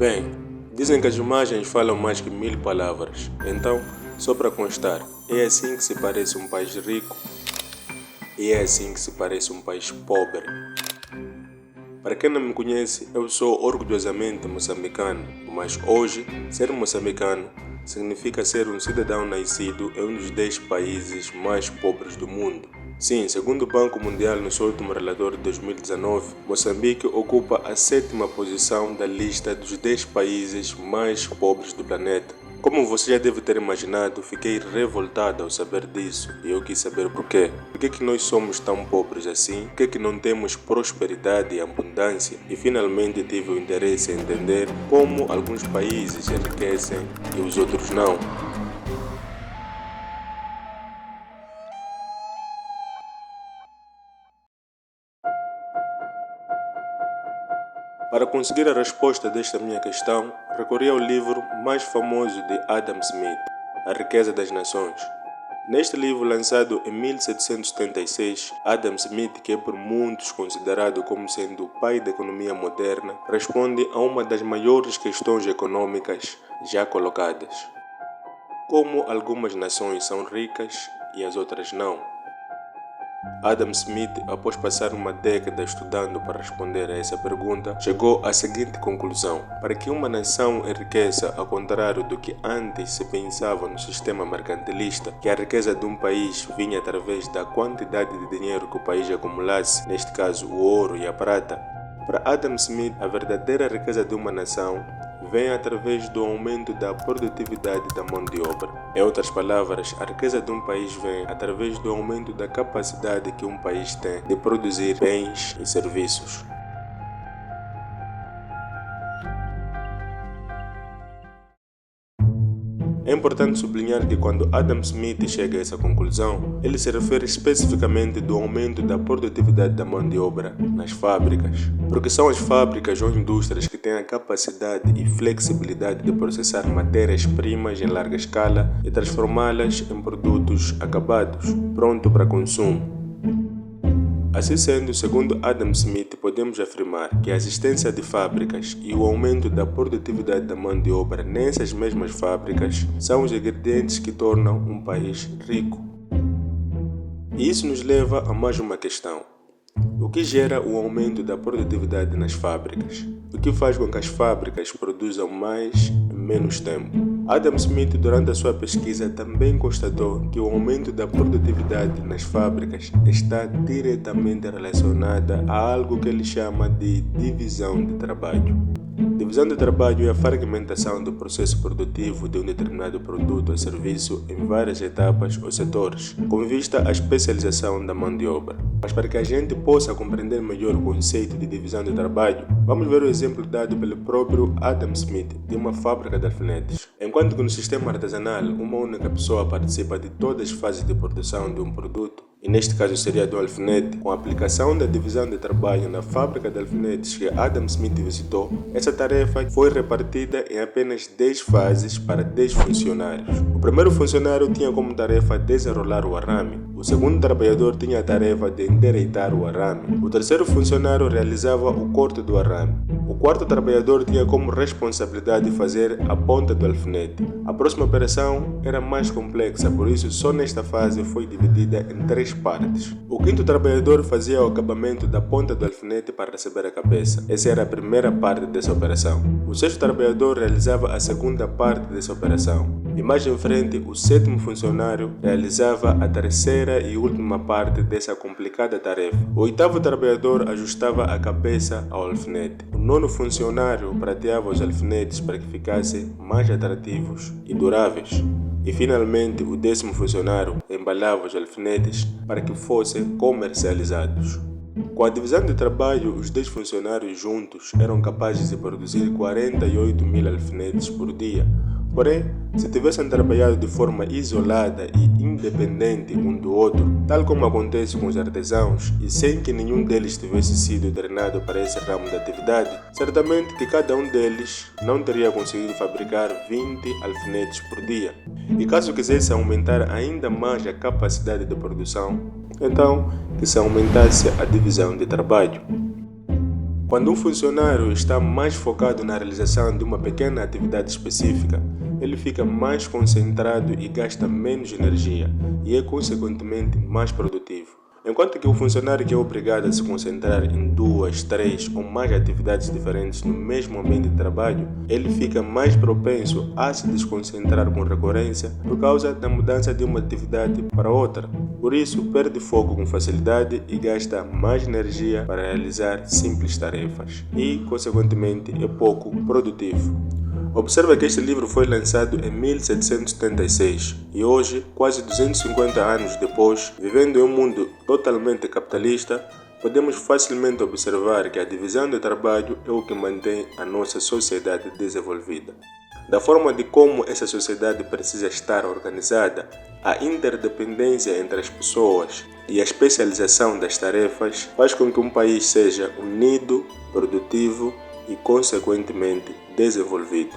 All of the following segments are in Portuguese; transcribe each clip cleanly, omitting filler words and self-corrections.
Bem, dizem que as imagens falam mais que 1000 palavras. Então, só para constar, é assim que se parece um país rico e é assim que se parece um país pobre. Para quem não me conhece, eu sou orgulhosamente moçambicano, mas hoje, ser moçambicano significa ser um cidadão nascido em um dos 10 países mais pobres do mundo. Sim, segundo o Banco Mundial no seu último relatório de 2019, Moçambique ocupa a 7ª posição da lista dos 10 países mais pobres do planeta. Como você já deve ter imaginado, fiquei revoltado ao saber disso e eu quis saber porquê. Por que nós somos tão pobres assim? Por que não temos prosperidade e abundância? E finalmente tive o interesse em entender como alguns países enriquecem e os outros não. Para conseguir a resposta desta minha questão, recorri ao livro mais famoso de Adam Smith, A Riqueza das Nações. Neste livro, lançado em 1776, Adam Smith, que é por muitos considerado como sendo o pai da economia moderna, responde a uma das maiores questões econômicas já colocadas: como algumas nações são ricas e as outras não. Adam Smith, após passar uma década estudando para responder a essa pergunta, chegou à seguinte conclusão: para que uma nação enriqueça, ao contrário do que antes se pensava no sistema mercantilista, que a riqueza de um país vinha através da quantidade de dinheiro que o país acumulasse, neste caso o ouro e a prata, para Adam Smith, a verdadeira riqueza de uma nação vem através do aumento da produtividade da mão de obra. Em outras palavras, a riqueza de um país vem através do aumento da capacidade que um país tem de produzir bens e serviços. É importante sublinhar que quando Adam Smith chega a essa conclusão, ele se refere especificamente do aumento da produtividade da mão de obra nas fábricas, porque são as fábricas ou indústrias que têm a capacidade e flexibilidade de processar matérias-primas em larga escala e transformá-las em produtos acabados, pronto para consumo. Assim sendo, segundo Adam Smith, podemos afirmar que a existência de fábricas e o aumento da produtividade da mão de obra nessas mesmas fábricas são os ingredientes que tornam um país rico. E isso nos leva a mais uma questão: o que gera o aumento da produtividade nas fábricas? O que faz com que as fábricas produzam mais em menos tempo? Adam Smith, durante a sua pesquisa, também constatou que o aumento da produtividade nas fábricas está diretamente relacionada a algo que ele chama de divisão de trabalho. Divisão de trabalho é a fragmentação do processo produtivo de um determinado produto ou serviço em várias etapas ou setores, com vista à especialização da mão de obra. Mas para que a gente possa compreender melhor o conceito de divisão de trabalho, vamos ver o exemplo dado pelo próprio Adam Smith de uma fábrica de alfinetes. Enquanto que no sistema artesanal, uma única pessoa participa de todas as fases de produção de um produto, e neste caso seria do alfinete, com a aplicação da divisão de trabalho na fábrica de alfinetes que Adam Smith visitou, essa tarefa foi repartida em apenas 10 fases para 10 funcionários. O primeiro funcionário tinha como tarefa desenrolar o arame, o segundo trabalhador tinha a tarefa de endireitar o arame, o terceiro funcionário realizava o corte do arame, o quarto trabalhador tinha como responsabilidade fazer a ponta do alfinete. A próxima operação era mais complexa, por isso só nesta fase foi dividida em 3 partes. O quinto trabalhador fazia o acabamento da ponta do alfinete para receber a cabeça. Essa era a primeira parte dessa operação. O sexto trabalhador realizava a segunda parte dessa operação. E mais em frente, o sétimo funcionário realizava a terceira e última parte dessa complicada tarefa. O oitavo trabalhador ajustava a cabeça ao alfinete. O nono funcionário prateava os alfinetes para que ficassem mais atrativos e duráveis. E finalmente, o 10º funcionário embalava os alfinetes para que fossem comercializados. Com a divisão de trabalho, os 10 funcionários juntos eram capazes de produzir 48.000 alfinetes por dia. Porém, se tivessem trabalhado de forma isolada e independente um do outro, tal como acontece com os artesãos, e sem que nenhum deles tivesse sido treinado para esse ramo de atividade, certamente que cada um deles não teria conseguido fabricar 20 alfinetes por dia. E caso quisesse aumentar ainda mais a capacidade de produção, então que se aumentasse a divisão de trabalho. Quando um funcionário está mais focado na realização de uma pequena atividade específica, ele fica mais concentrado e gasta menos energia e é consequentemente mais produtivo. Enquanto que o funcionário que é obrigado a se concentrar em 2, 3 ou mais atividades diferentes no mesmo ambiente de trabalho, ele fica mais propenso a se desconcentrar com recorrência por causa da mudança de uma atividade para outra. Por isso, perde foco com facilidade e gasta mais energia para realizar simples tarefas e, consequentemente, é pouco produtivo. Observa que este livro foi lançado em 1776 e hoje, quase 250 anos depois, vivendo em um mundo totalmente capitalista, podemos facilmente observar que a divisão do trabalho é o que mantém a nossa sociedade desenvolvida. Da forma de como essa sociedade precisa estar organizada, a interdependência entre as pessoas e a especialização das tarefas faz com que um país seja unido, produtivo e, consequentemente, desenvolvido.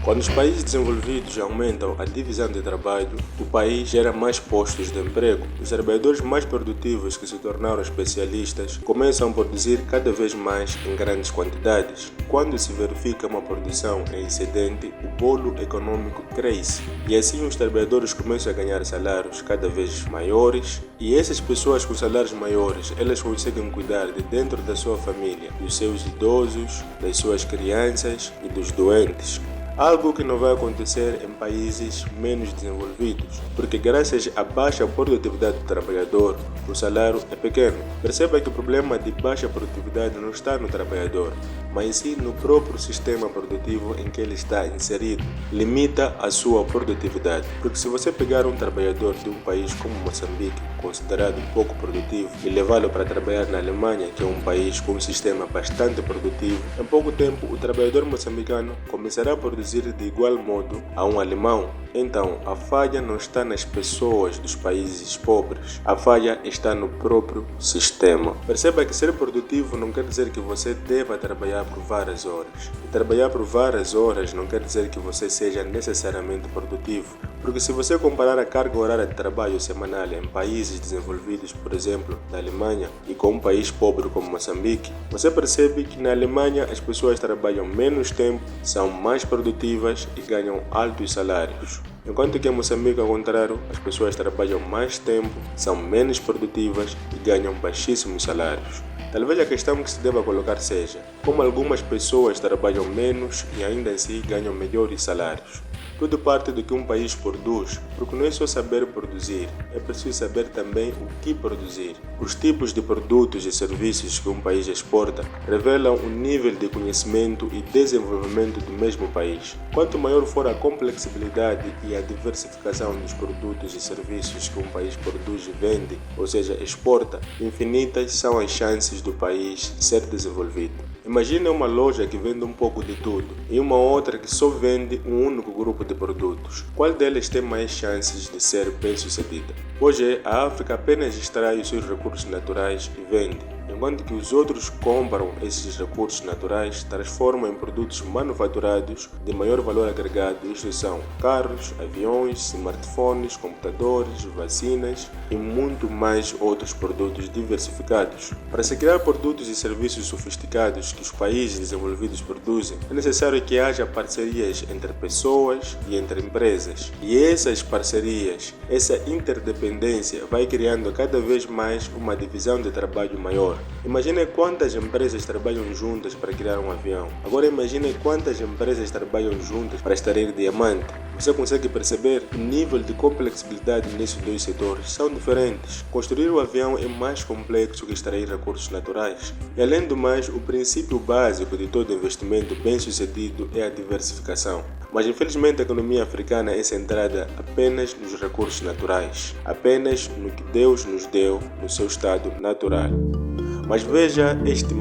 Quando os países desenvolvidos aumentam a divisão de trabalho, o país gera mais postos de emprego. Os trabalhadores mais produtivos que se tornaram especialistas começam a produzir cada vez mais em grandes quantidades. Quando se verifica uma produção em excedente, o bolo econômico cresce e assim os trabalhadores começam a ganhar salários cada vez maiores e essas pessoas com salários maiores, elas conseguem cuidar de dentro da sua família, dos seus idosos, das suas crianças e dos doentes. Algo que não vai acontecer em países menos desenvolvidos, porque graças à baixa produtividade do trabalhador, o salário é pequeno. Perceba que o problema de baixa produtividade não está no trabalhador, mas sim no próprio sistema produtivo em que ele está inserido. Limita a sua produtividade, porque se você pegar um trabalhador de um país como Moçambique, considerado pouco produtivo, e levá-lo para trabalhar na Alemanha, que é um país com um sistema bastante produtivo, em pouco tempo o trabalhador moçambicano começará a produzir de igual modo a um alemão. Então, a falha não está nas pessoas dos países pobres, a falha está no próprio sistema. Perceba que ser produtivo não quer dizer que você deva trabalhar por várias horas. E trabalhar por várias horas não quer dizer que você seja necessariamente produtivo, porque se você comparar a carga horária de trabalho semanal em países desenvolvidos, por exemplo, na Alemanha, e com um país pobre como Moçambique, você percebe que na Alemanha as pessoas trabalham menos tempo, são mais produtivas e ganham altos salários. Enquanto que em Moçambique, ao contrário, as pessoas trabalham mais tempo, são menos produtivas e ganham baixíssimos salários. Talvez a questão que se deva colocar seja como algumas pessoas trabalham menos e ainda assim ganham melhores salários. Tudo parte do que um país produz, porque não é só saber produzir, é preciso saber também o que produzir. Os tipos de produtos e serviços que um país exporta revelam o nível de conhecimento e desenvolvimento do mesmo país. Quanto maior for a complexibilidade e a diversificação dos produtos e serviços que um país produz e vende, ou seja, exporta, infinitas são as chances do país ser desenvolvido. Imagine uma loja que vende um pouco de tudo e uma outra que só vende um único grupo de produtos. Qual delas tem mais chances de ser bem-sucedida? Hoje, a África apenas extrai os seus recursos naturais e vende, enquanto que os outros compram esses recursos naturais, transformam em produtos manufaturados de maior valor agregado. Isto são carros, aviões, smartphones, computadores, vacinas e muito mais outros produtos diversificados. Para se criar produtos e serviços sofisticados que os países desenvolvidos produzem, é necessário que haja parcerias entre pessoas e entre empresas. E essas parcerias, essa interdependência vai criando cada vez mais uma divisão de trabalho maior. Imagine quantas empresas trabalham juntas para criar um avião. Agora imagine quantas empresas trabalham juntas para extrair diamante. Você consegue perceber o nível de complexibilidade nesses dois setores são diferentes. Construir o avião é mais complexo que extrair recursos naturais. E além do mais, o princípio básico de todo investimento bem-sucedido é a diversificação. Mas infelizmente a economia africana é centrada apenas nos recursos naturais, apenas no que Deus nos deu no seu estado natural. Mas veja este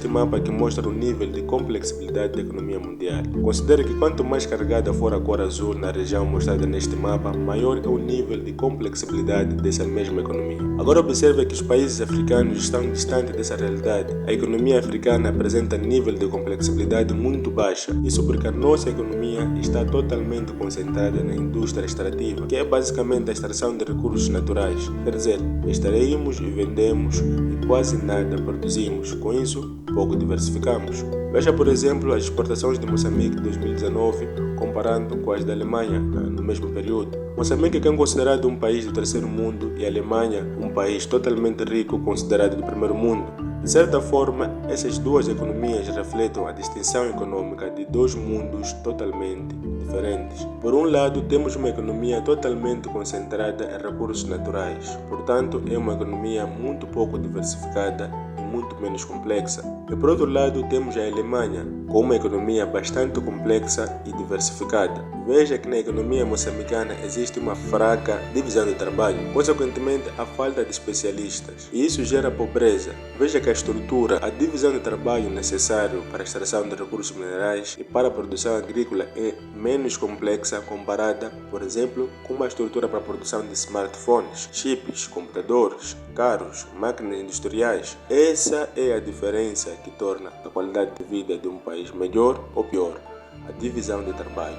mapa que mostra o nível de complexibilidade da economia mundial. Considere que quanto mais carregada for a cor azul na região mostrada neste mapa, maior é o nível de complexibilidade dessa mesma economia. Agora observe que os países africanos estão distantes dessa realidade. A economia africana apresenta nível de complexibilidade muito baixa, isso porque a nossa economia está totalmente concentrada na indústria extrativa, que é basicamente a extração de recursos naturais. Quer dizer, extraímos e vendemos e quase nada produzimos. Com isso, pouco diversificamos. Veja, por exemplo, as exportações de Moçambique de 2019 comparando com as da Alemanha no mesmo período. Moçambique é considerado um país do terceiro mundo e a Alemanha um país totalmente rico considerado do primeiro mundo. De certa forma, essas duas economias refletem a distinção econômica de dois mundos totalmente diferentes. Por um lado, temos uma economia totalmente concentrada em recursos naturais, portanto, é uma economia muito pouco diversificada e muito menos complexa. E por outro lado, temos a Alemanha, com uma economia bastante complexa e diversificada. Veja que na economia moçambicana existe uma fraca divisão de trabalho, consequentemente a falta de especialistas, e isso gera pobreza. Veja que a estrutura, a divisão de trabalho necessário para a extração de recursos minerais e para a produção agrícola é menos complexa comparada, por exemplo, com uma estrutura para a produção de smartphones, chips, computadores, carros, máquinas industriais. Essa é a diferença que torna a qualidade de vida de um país melhor ou pior, a divisão de trabalho.